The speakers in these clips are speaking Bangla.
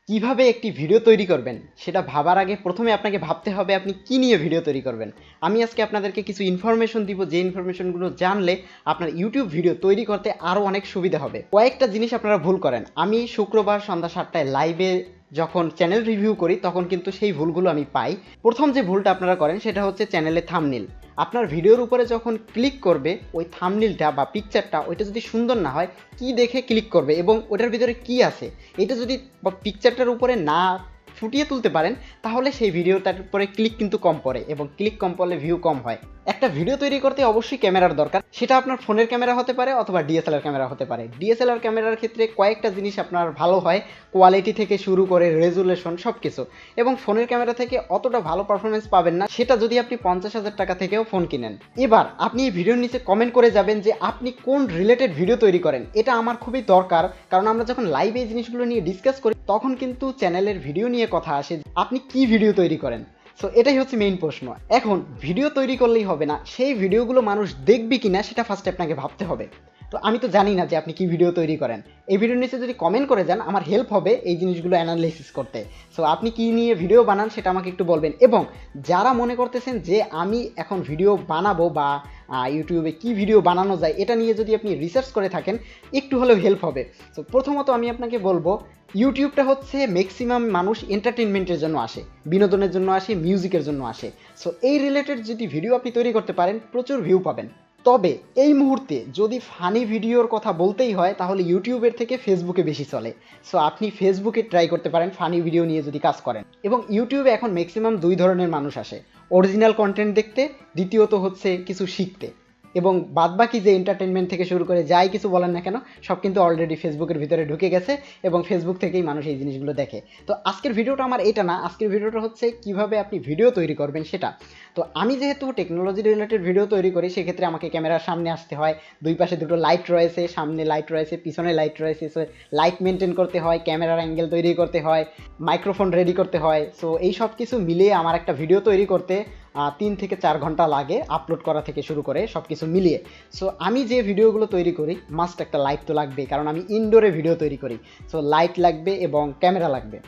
কিভাবে একটি ভিডিও তৈরি করবেন সেটা ভাবার আগে প্রথমে আপনাকে ভাবতে হবে আপনি কি নিয়ে ভিডিও তৈরি করবেন। আমি আজকে আপনাদেরকে কিছু ইনফরমেশন দিব, যে ইনফরমেশনগুলো জানলে আপনার ইউটিউব ভিডিও তৈরি করতে আরও অনেক সুবিধা হবে। কয়েকটা জিনিস আপনারা ভুল করেন। আমি শুক্রবার সন্ধ্যা 7টায় লাইভে যখন চ্যানেল রিভিউ করি তখন কিন্তু সেই ভুলগুলো আমি পাই। প্রথম যে ভুলটা আপনারা করেন সেটা হচ্ছে চ্যানেলে থাম্বনেল। আপনার ভিডিওর উপরে যখন ক্লিক করবে ওই থাম্বনেলটা বা পিকচারটা ওইটা যদি সুন্দর না হয়, কি দেখে ক্লিক করবে এবং ওটার ভিতরে কি আছে এটা যদি পিকচারটার উপরে না ফুটিয়ে তুলতে পারেন তাহলে সেই ভিডিওটার উপরে ক্লিক কিন্তু কম পড়ে এবং ক্লিক কম পড়লে ভিউ কম হয়। একটা ভিডিও তৈরি করতে অবশ্যই ক্যামেরার দরকার, সেটা আপনার ফোনের ক্যামেরা হতে পারে অথবা ডিএসএলআর ক্যামেরা হতে পারে। ডিএসএলআর ক্যামেরার ক্ষেত্রে কয়েকটা জিনিস আপনার ভালো হয়, কোয়ালিটি থেকে শুরু করে রেজুলেশন সব কিছু, এবং ফোনের ক্যামেরা থেকে অতটা ভালো পারফরমেন্স পাবেন না সেটা যদি আপনি 50,000 টাকা থেকেও ফোন কিনেন। এবার আপনি এই ভিডিওর নিচে কমেন্ট করে যাবেন যে আপনি কোন রিলেটেড ভিডিও তৈরি করেন। এটা আমার খুবই দরকার, কারণ আমরা যখন লাইভে এই জিনিসগুলো নিয়ে ডিসকাস করি তখন কিন্তু চ্যানেলের ভিডিও নিয়ে কথা আসে, আপনি কি ভিডিও তৈরি করেন। সো এটাই হচ্ছে মেইন প্রশ্ন। এখন ভিডিও তৈরি করলেই হবে না, সেই ভিডিওগুলো মানুষ দেখবে কিনা সেটা ফার্স্টে আপনাকে ভাবতে হবে। তো আমি তো জানি না যে আপনি কি ভিডিও তৈরি করেন। এই ভিডিওর নিচে যদি কমেন্ট করে যান আমার হেল্প হবে এই জিনিসগুলো অ্যানালাইসিস করতে। সো আপনি কি নিয়ে ভিডিও বানান সেটা আমাকে একটু বলবেন, এবং যারা মনে করতেছেন যে আমি এখন ভিডিও বানাবো বা ইউটিউবে কি ভিডিও বানানো যায় এটা নিয়ে যদি আপনি রিসার্চ করে থাকেন একটু হলেও হেল্প হবে। সো প্রথমত আমি আপনাকে বলবো ইউটিউবটা হচ্ছে ম্যাক্সিমাম মানুষ এন্টারটেনমেন্টের জন্য আসে, বিনোদনের জন্য আসে, মিউজিকের জন্য আসে। সো এই রিলেটেড যদি ভিডিও আপনি তৈরি করতে পারেন প্রচুর ভিউ পাবেন। তবে এই মুহূর্তে যদি ফানি ভিডিওর কথা বলতেই হয় তাহলে ইউটিউবের থেকে ফেসবুকে বেশি চলে। সো আপনি ফেসবুকে ট্রাই করতে পারেন ফানি ভিডিও নিয়ে যদি কাজ করেন। এবং ইউটিউবে এখন ম্যাক্সিমাম দুই ধরনের মানুষ আসে, অরিজিনাল কন্টেন্ট দেখতে, দ্বিতীয়ত হচ্ছে কিছু শিখতে, এবং বাদবাকি যে এন্টারটেনমেন্ট থেকে শুরু করে যাই কিছু বলেন না কেন সব কিন্তু অলরেডি ফেসবুকের ভিতরে ঢুকে গেছে এবং ফেসবুক থেকেই মানুষ এই জিনিসগুলো দেখে। তো আজকের ভিডিওটা আমার এটা না, আজকের ভিডিওটা হচ্ছে কিভাবে আপনি ভিডিও তৈরি করবেন সেটা। তো আমি যেহেতু টেকনোলজি রিলেটেড ভিডিও তৈরি করি সেক্ষেত্রে আমাকে ক্যামেরার সামনে আসতে হয়, দুই পাশে দুটো লাইট রয়েছে, সামনে লাইট রয়েছে, পিছনে লাইট রয়েছে। সো লাইট মেনটেন করতে হয়, ক্যামেরার অ্যাঙ্গেল তৈরি করতে হয়, মাইক্রোফোন রেডি করতে হয়। সো এই সব কিছু মিলিয়ে আমার একটা ভিডিও তৈরি করতে 3 থেকে 4 ঘন্টা লাগে, আপলোড করা থেকে শুরু করে সব কিছু মিলিয়ে। সো আমি যে ভিডিওগুলো তৈরি করি মাস্ট একটা লাইট তো লাগবে, কারণ আমি ইনডোরে ভিডিও তৈরি করি। সো লাইট লাগবে এবং ক্যামেরা লাগবে।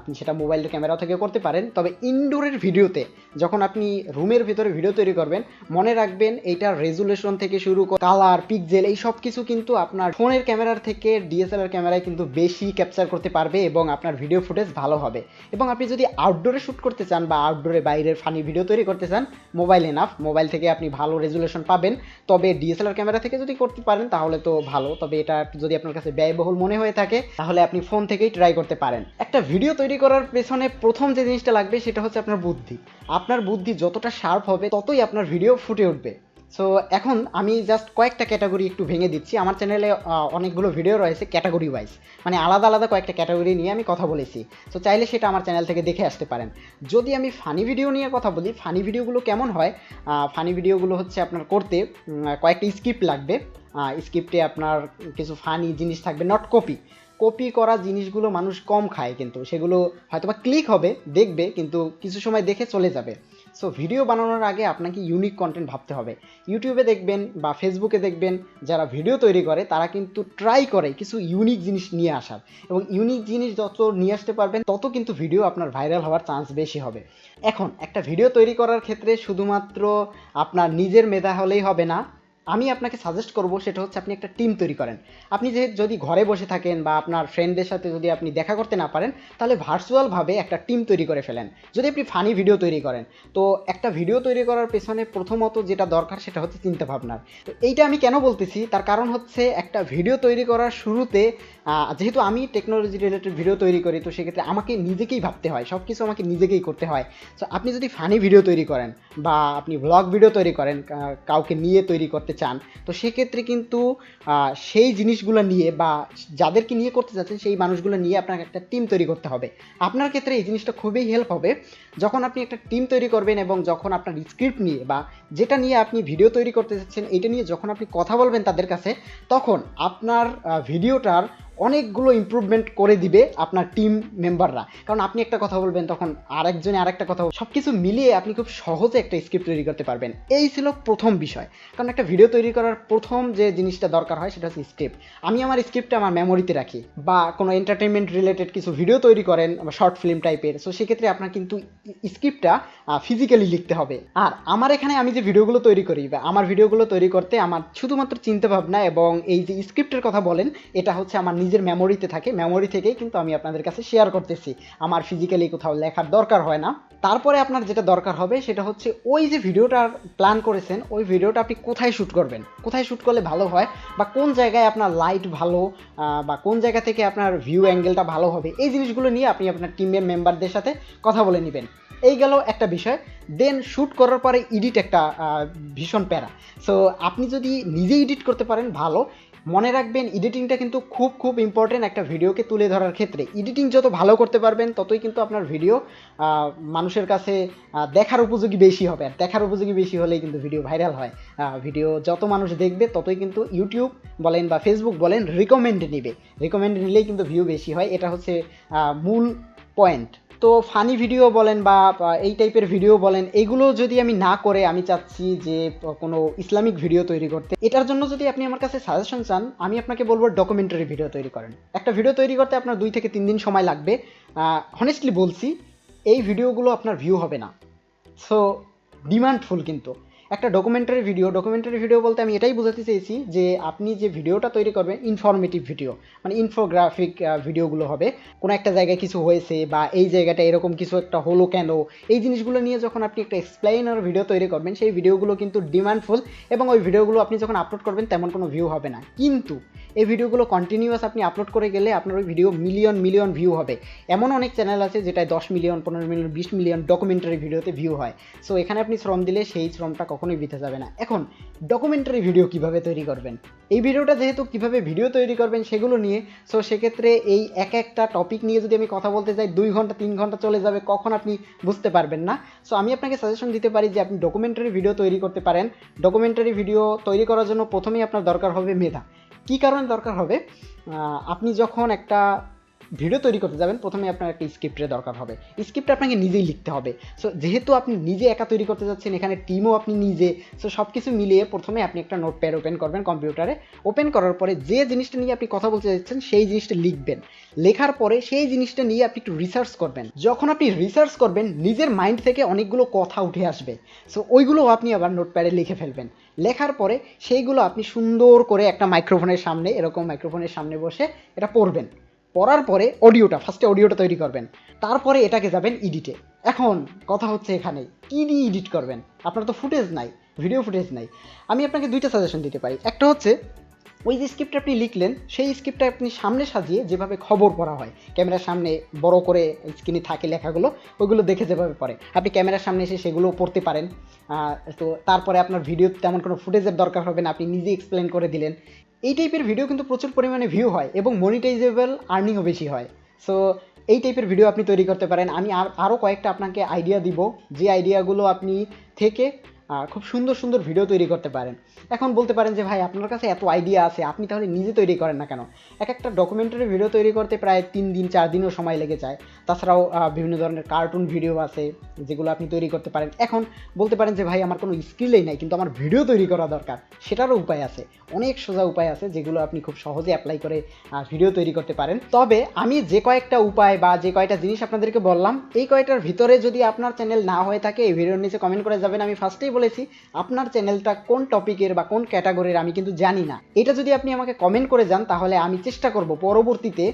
আপনি সেটা মোবাইলের ক্যামেরা থেকে করতে পারেন, তবে ইনডোরের ভিডিওতে যখন আপনি রুমের ভিতরে ভিডিও তৈরি করবেন মনে রাখবেন এইটার রেজুলেশন থেকে শুরু করে কালার, পিক্সেল এই সব কিছু কিন্তু আপনার ফোনের ক্যামেরার থেকে ডিএসএলআর ক্যামেরায় কিন্তু বেশি ক্যাপচার করতে পারবে এবং আপনার ভিডিও ফুটেজ ভালো হবে। এবং আপনি যদি আউটডোরে শ্যুট করতে চান বা আউটডোরে বাইরের ফানি ভিডিও তৈরি করতে চান মোবাইল এনাফ, মোবাইল থেকে আপনি ভালো রেজুলেশন পাবেন। তবে ডিএসএলআর ক্যামেরা থেকে যদি করতে পারেন তাহলে তো ভালো, তবে এটা যদি আপনার কাছে ব্যয়বহুল মনে হয়ে থাকে তাহলে আপনি ফোন থেকেই ট্রাই করতে পারেন। একটা ভিডিও তৈরি করার পেছনে প্রথম যে জিনিসটা লাগবে সেটা হচ্ছে আপনার বুদ্ধি। আপনার বুদ্ধি যতটা শার্প হবে ততই আপনার ভিডিও ফুটে উঠবে। সো এখন আমি জাস্ট কয়েকটা ক্যাটাগরি একটু ভেঙে দিচ্ছি। আমার চ্যানেলে অনেকগুলো ভিডিও রয়েছে ক্যাটাগরি ওয়াইজ, মানে আলাদা আলাদা কয়েকটা ক্যাটাগরি নিয়ে আমি কথা বলেছি। সো চাইলে সেটা আমার চ্যানেল থেকে দেখে আসতে পারেন। যদি আমি ফানি ভিডিও নিয়ে কথা বলি, ফানি ভিডিওগুলো কেমন হয়, ফানি ভিডিওগুলো হচ্ছে আপনার করতে কয়েকটা স্ক্রিপ্ট লাগবে। স্ক্রিপ্টে আপনার কিছু ফানি জিনিস থাকবে, নট কপি করা জিনিসগুলো মানুষ কম খায়, কিন্তু সেগুলো হয়তোবা ক্লিক হবে, দেখবে, কিন্তু কিছু সময় দেখে চলে যাবে। সো ভিডিও বানানোর আগে আপনাকে ইউনিক কন্টেন্ট ভাবতে হবে। ইউটিউবে দেখবেন বা ফেসবুকে দেখবেন যারা ভিডিও তৈরি করে তারা কিন্তু ট্রাই করে কিছু ইউনিক জিনিস নিয়ে আসার, এবং ইউনিক জিনিস যত নিয়ে আসতে পারবেন তত কিন্তু ভিডিও আপনার ভাইরাল হওয়ার চান্স বেশি হবে। এখন একটা ভিডিও তৈরি করার ক্ষেত্রে শুধুমাত্র আপনার নিজের মেধা হলেই হবে না, আমি আপনাকে সাজেস্ট করব সেটা হচ্ছে আপনি একটা টিম তৈরি করেন। আপনি যদি ঘরে বসে থাকেন বা আপনার ফ্রেন্ডদের সাথে যদি আপনি দেখা করতে না পারেন তাহলে ভার্চুয়ালভাবে একটা টিম তৈরি করে ফেলেন। যদি আপনি ফানি ভিডিও তৈরি করেন তো একটা ভিডিও তৈরি করার পেছনে প্রথমত যেটা দরকার সেটা হচ্ছে চিন্তাভাবনার। তো এইটা আমি কেন বলতেছি তার কারণ হচ্ছে একটা ভিডিও তৈরি করার শুরুতে যেহেতু আমি টেকনোলজি রিলেটেড ভিডিও তৈরি করি তো সেক্ষেত্রে আমাকে নিজেকেই ভাবতে হয়, সব কিছু আমাকে নিজেকেই করতে হয়। সো আপনি যদি ফানি ভিডিও তৈরি করেন বা আপনি ব্লগ ভিডিও তৈরি করেন কাউকে নিয়ে তৈরি করতে চান তো সেক্ষেত্রে কিন্তু সেই জিনিসগুলো নিয়ে বা যাদেরকে নিয়ে করতে চাচ্ছেন সেই মানুষগুলো নিয়ে আপনাকে একটা টিম তৈরি করতে হবে। আপনার ক্ষেত্রে এই জিনিসটা খুবই হেল্প হবে যখন আপনি একটা টিম তৈরি করবেন এবং যখন আপনার স্ক্রিপ্ট নিয়ে বা যেটা নিয়ে আপনি ভিডিও তৈরি করতে চাচ্ছেন এইটা নিয়ে যখন আপনি কথা বলবেন তাদের কাছে, তখন আপনার ভিডিওটার অনেকগুলো ইমপ্রুভমেন্ট করে দিবে আপনার টিম মেম্বাররা। কারণ আপনি একটা কথা বলবেন, তখন আরেকজনে আরেকটা কথা, সব কিছু মিলিয়ে আপনি খুব সহজে একটা স্ক্রিপ্ট তৈরি করতে পারবেন। এই ছিল প্রথম বিষয়। কারণ একটা ভিডিও তৈরি করার প্রথম যে জিনিসটা দরকার হয় সেটা হচ্ছে স্ক্রিপ্ট। আমি আমার স্ক্রিপ্টটা আমার মেমোরিতে রাখি, বা কোনো এন্টারটেনমেন্ট রিলেটেড কিছু ভিডিও তৈরি করেন বা শর্ট ফিল্ম টাইপের, সো সেক্ষেত্রে আপনার কিন্তু স্ক্রিপ্টটা ফিজিক্যালি লিখতে হবে। আর আমার এখানে আমি যে ভিডিওগুলো তৈরি করি বা আমার ভিডিওগুলো তৈরি করতে আমার শুধুমাত্র চিন্তা ভাবনা এবং এই যে স্ক্রিপ্টের কথা বলেন, এটা হচ্ছে আমার নিজের মেমোরিতে থাকে। মেমোরি থেকেই কিন্তু আমি আপনাদের কাছে শেয়ার করতেছি, আমার ফিজিক্যালি কোথাও লেখার দরকার হয় না। তারপরে আপনার যেটা দরকার হবে সেটা হচ্ছে ওই যে ভিডিওটার প্ল্যান করেছেন, ওই ভিডিওটা আপনি কোথায় শ্যুট করবেন, কোথায় শ্যুট করলে ভালো হয়, বা কোন জায়গায় আপনার লাইট ভালো, বা কোন জায়গা থেকে আপনার ভিউ অ্যাঙ্গেলটা ভালো হবে, এই জিনিসগুলো নিয়ে আপনি আপনার টিমের মেম্বারদের সাথে কথা বলে নেবেন। এই গেল একটা বিষয়। দেন শ্যুট করার পরে এডিট একটা ভীষণ প্যারা। সো আপনি যদি নিজে এডিট করতে পারেন ভালো। মনে রাখবেন এডিটিংটা কিন্তু খুব খুব ইম্পর্টেন্ট একটা ভিডিওকে তুলে ধরার ক্ষেত্রে। এডিটিং যত ভালো করতে পারবেন ততই কিন্তু আপনার ভিডিও মানুষের কাছে দেখার উপযোগী বেশি হবে। আর দেখার উপযোগী বেশি হলেই কিন্তু ভিডিও ভাইরাল হয়। ভিডিও যত মানুষ দেখবে ততই কিন্তু ইউটিউব বলেন বা ফেসবুক বলেন রিকমেন্ড নেবে। রিকমেন্ড নিলেই কিন্তু ভিউ বেশি হয়। এটা হচ্ছে মূল পয়েন্ট। তো ফানি ভিডিও বলেন বা এই টাইপের ভিডিও বলেন, এগুলো যদি আমি না করে আমি চাচ্ছি যে কোনো ইসলামিক ভিডিও তৈরি করতে, এটার জন্য যদি আপনি আমার কাছে সাজেশন চান, আমি আপনাকে বলবো ডকুমেন্টারি ভিডিও তৈরি করেন। একটা ভিডিও তৈরি করতে আপনার 2 থেকে 3 দিন সময় লাগবে। হনেস্টলি বলছি, এই ভিডিওগুলো আপনার ভিউ হবে না। সো ডিমান্ডফুল কিন্তু একটা ডকুমেন্টারি ভিডিও বলতে আমি এটাই বোঝাতে চেয়েছি যে আপনি যে ভিডিওটা তৈরি করবেন ইনফরমেটিভ ভিডিও, মানে ইনফোগ্রাফিক ভিডিওগুলো হবে। কোনো একটা জায়গায় কিছু হয়েছে বা এই জায়গাটা এরকম কিছু একটা হলো কেন, এই জিনিসগুলো নিয়ে যখন আপনি একটা এক্সপ্লেইনার ভিডিও তৈরি করবেন, সেই ভিডিওগুলো কিন্তু ডিমান্ডফুল, এবং ওই ভিডিওগুলো আপনি যখন আপলোড করবেন তেমন কোনো ভিউ হবে না। কিন্তু এই ভিডিওগুলো কন্টিনিউয়াস আপনি আপলোড করে গেলে আপনার ওই ভিডিও মিলিয়ন ভিউ হবে। এমন অনেক চ্যানেল আছে যেটায় 10 মিলিয়ন, 15 মিলিয়ন, 20 মিলিয়ন ডকুমেন্টারি ভিডিওতে ভিউ হয়। সো এখানে আপনি শ্রম দিলে সেই শ্রমটা কখনোই বৃথা যাবে না। এখন ডকুমেন্টারি ভিডিও কিভাবে তৈরি করবেন, এই ভিডিওটা যেহেতু কিভাবে ভিডিও তৈরি করবেন সেগুলো নিয়ে, সো সেক্ষেত্রে এই একটা টপিক নিয়ে যদি আমি কথা বলতে যাই 2 ঘন্টা 3 ঘন্টা চলে যাবে, কখন আপনি বুঝতে পারবেন না। সো আমি আপনাকে সাজেশন দিতে পারি যে আপনি ডকুমেন্টারি ভিডিও তৈরি করতে পারেন। ডকুমেন্টারি ভিডিও তৈরি করার জন্য প্রথমেই আপনার দরকার হবে মেধা। কী কারণে দরকার হবে? আপনি যখন একটা ভিডিও তৈরি করতে যাবেন প্রথমে আপনার একটা স্ক্রিপ্টের দরকার হবে। স্ক্রিপ্ট আপনাকে নিজেই লিখতে হবে। সো যেহেতু আপনি নিজে একা তৈরি করতে যাচ্ছেন, এখানে টিমও আপনি নিজে, সো সব কিছু মিলিয়ে প্রথমে আপনি একটা নোটপ্যাড ওপেন করবেন কম্পিউটারে। ওপেন করার পরে যে জিনিসটা নিয়ে আপনি কথা বলতে যাচ্ছেন সেই জিনিসটা লিখবেন। লেখার পরে সেই জিনিসটা নিয়ে আপনি একটু রিসার্চ করবেন। যখন আপনি রিসার্চ করবেন নিজের মাইন্ড থেকে অনেকগুলো কথা উঠে আসবে। সো ওইগুলো আপনি আবার নোটপ্যাডে লিখে ফেলবেন। লেখার পরে সেইগুলো আপনি সুন্দর করে একটা মাইক্রোফোনের সামনে, এরকম মাইক্রোফোনের সামনে বসে এটা পড়বেন। পড়ার পরে ফার্স্টে অডিওটা তৈরি করবেন, তারপরে এটাকে যাবেন এডিটে। এখন কথা হচ্ছে এখানে কী দিয়ে এডিট করবেন? আপনার তো ফুটেজ নাই, ভিডিও ফুটেজ নাই। আমি আপনাকে 2টা সাজেশন দিতে পারি। একটা হচ্ছে ওই যে স্ক্রিপ্টটা আপনি লিখলেন সেই স্ক্রিপ্টটা আপনি সামনে সাজিয়ে যেভাবে খবর পড়া হয়, ক্যামেরার সামনে বড় করে স্ক্রিনে থাকে লেখাগুলো, ওইগুলো দেখে যেভাবে পড়ে আপনি ক্যামেরার সামনে এসে সেগুলো পড়তে পারেন। তো তারপরে আপনার ভিডিও তেমন কোনো ফুটেজের দরকার হবে না, আপনি নিজে এক্সপ্লেন করে দিলেন। এই টাইপের ভিডিও কিন্তু প্রচুর পরিমাণে ভিউ হয় এবং মনিটাইজেবল আর্নিংও বেশি হয়। সো এই টাইপের ভিডিও আপনি তৈরি করতে পারেন। আমি আরও কয়েকটা আপনাকে আইডিয়া দিব, যে আইডিয়াগুলো আপনি থেকে খুব সুন্দর সুন্দর ভিডিও তৈরি করতে পারেন। এখন বলতে পারেন যে ভাই আপনার কাছে এত আইডিয়া আছে, আপনি তাহলে নিজে তৈরি করেন না কেন? একটা ডকুমেন্টারি ভিডিও তৈরি করতে প্রায় 3 দিন 4 দিনও সময় লেগে যায়। তাছাড়াও বিভিন্ন ধরনের কার্টুন ভিডিও আছে যেগুলো আপনি তৈরি করতে পারেন। এখন বলতে পারেন যে ভাই আমার কোনো স্কিলই নাই কিন্তু আমার ভিডিও তৈরি করা দরকার, সেটারও উপায় আছে। অনেক সোজা উপায় আছে যেগুলো আপনি খুব সহজে অ্যাপ্লাই করে ভিডিও তৈরি করতে পারেন। তবে আমি যে কয়েকটা উপায় বা যে কয়টা জিনিস আপনাদেরকে বললাম, এই কয়টার ভিতরে যদি আপনার চ্যানেল না হয়ে থাকে এই ভিডিওর নিচে কমেন্ট করে যাবেন। আমি ফার্স্টেই বলেছি আপনার চ্যানেলটা কোন টপিকের বা কোন ক্যাটাগরির আমি কিন্তু জানি না। এটা যদি আপনি আমাকে কমেন্ট করে যান তাহলে আমি চেষ্টা করব পরবর্তীতে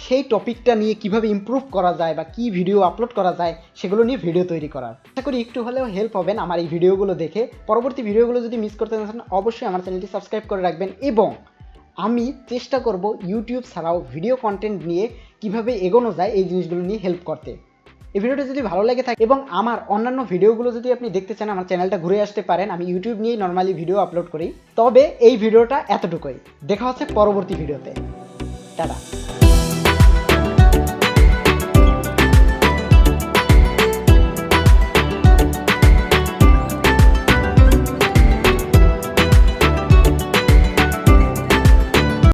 সেই টপিকটা নিয়ে কিভাবে ইমপ্রুভ করা যায় বা কি ভিডিও আপলোড করা যায় সেগুলো নিয়ে ভিডিও তৈরি করার। আশা করি একটু হলেও হেল্প হবেন আমার এই ভিডিওগুলো দেখে। পরবর্তী ভিডিওগুলো যদি মিস করতে চান অবশ্যই আমার চ্যানেলটি সাবস্ক্রাইব করে রাখবেন, এবং আমি চেষ্টা করব ইউটিউব ছাড়াও ভিডিও কন্টেন্ট নিয়ে কিভাবে এগোনো যায় এই জিনিসগুলো নিয়ে হেল্প করতে। এই ভিডিওটা যদি ভালো লাগে থাকে এবং আমার অন্যান্য ভিডিওগুলো যদি আপনি দেখতে চান আমার চ্যানেলটা ঘুরে আসতে পারেন। আমি ইউটিউব নিয়েই নর্মালি ভিডিও আপলোড করি। তবে এই ভিডিওটা এতটুকুই, দেখা হচ্ছে পরবর্তী ভিডিওতে। টাটা।